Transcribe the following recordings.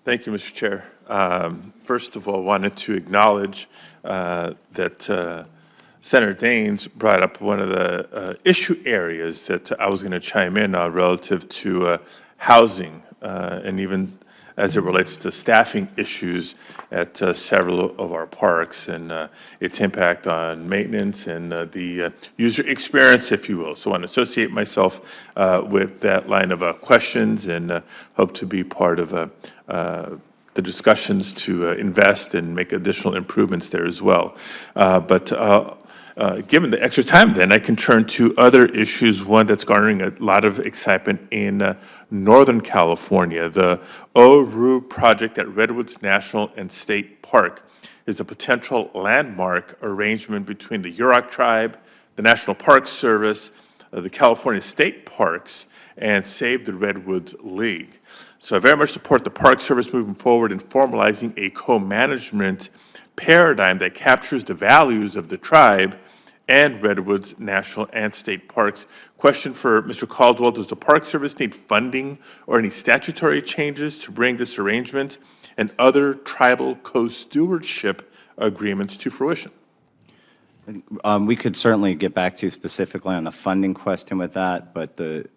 Thank you, Mr. Chair. First of all, wanted to acknowledge that Senator Daines brought up one of the issue areas that I was going to chime in on relative to housing and even as it relates to staffing issues at several of our parks and its impact on maintenance and the user experience, if you will. So I want to associate myself with that line of questions and hope to be part of the discussions to invest and make additional improvements there as well. Given the extra time, then I can turn to other issues. One that's garnering a lot of excitement in Northern California. The ORU project at Redwoods National and State Park is a potential landmark arrangement between the Yurok tribe, the National Park Service, the California State Parks, and Save the Redwoods League. So I very much support the Park Service moving forward in formalizing a co-management paradigm that captures the values of the tribe and Redwoods National and State Parks. Question for Mr. Caldwell: does the Park Service need funding or any statutory changes to bring this arrangement and other tribal co-stewardship agreements to fruition? We could certainly get back to you specifically on the funding question with that, but the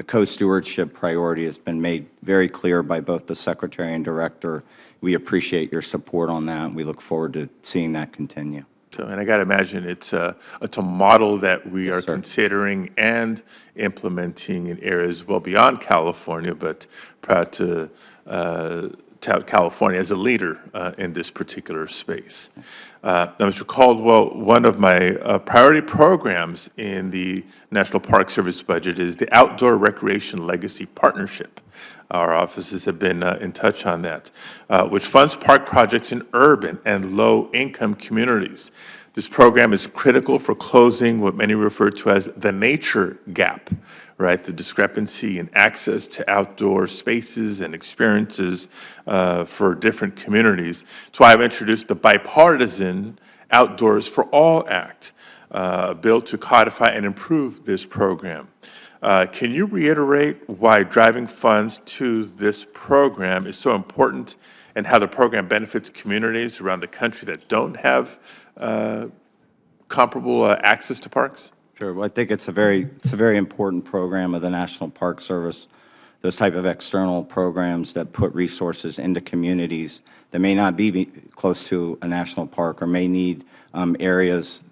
co-stewardship priority has been made very clear by both the Secretary and Director. We appreciate your support on that, and we look forward to seeing that continue. So, and I got to imagine it's a model that we Yes, are sir. considering and implementing in areas well beyond California, but proud to tout California as a leader in this particular space. Now, Mr. Caldwell, one of my priority programs in the National Park Service budget is the Outdoor Recreation Legacy Partnership. Our offices have been in touch on that, which funds park projects in urban and low-income communities. This program is critical for closing what many refer to as the nature gap, right? The discrepancy in access to outdoor spaces and experiences for different communities. That's why I've introduced the bipartisan Outdoors for All Act, a bill to codify and improve this program. Can you reiterate why driving funds to this program is so important and how the program benefits communities around the country that don't have comparable access to parks? Sure. Well, I think it's a very important program of the National Park Service. Those type of external programs that put resources into communities that may not be close to a national park or may need areas,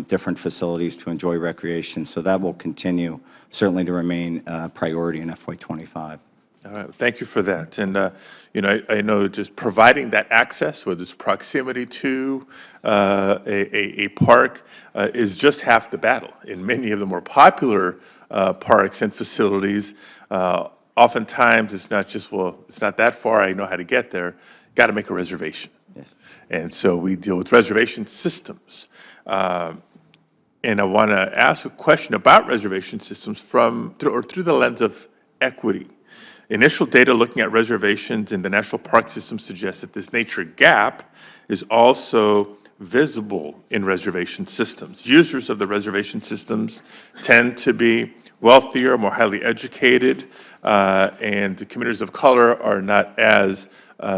different facilities to enjoy recreation. So that will continue certainly to remain a priority in FY25. All right, thank you for that. And, I know just providing that access, whether it's proximity to a park, is just half the battle. In many of the more popular parks and facilities, oftentimes it's not just, well, it's not that far, I know how to get there. Got to make a reservation. Yes. And so we deal with reservation systems. And I want to ask a question about reservation systems through the lens of equity. Initial data looking at reservations in the national park system suggests that this nature gap is also visible in reservation systems. Users of the reservation systems tend to be wealthier, more highly educated, and the communities of color are not as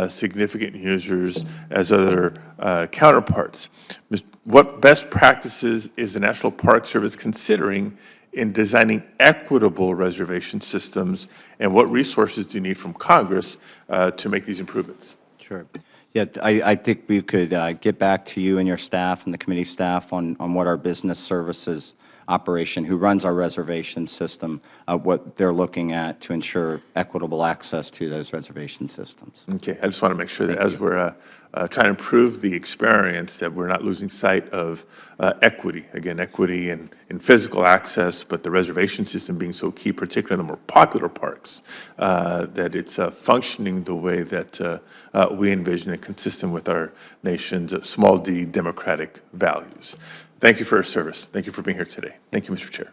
significant users as other counterparts. What best practices is the National Park Service considering in designing equitable reservation systems, and what resources do you need from Congress to make these improvements? Sure. Yeah, I think we could get back to you and your staff and the committee staff on what our business services operation, who runs our reservation system, what they're looking at to ensure equitable access to those reservation systems. Okay, I just want to make sure that as we're trying to improve the experience, that we're not losing sight of equity. Again, equity in physical access, but the reservation system being so key, particularly in the more popular parks, that it's functioning the way that we envision it, consistent with our nation's small d democratic values. Thank you for your service. Thank you for being here today. Thank you, Mr. Chair.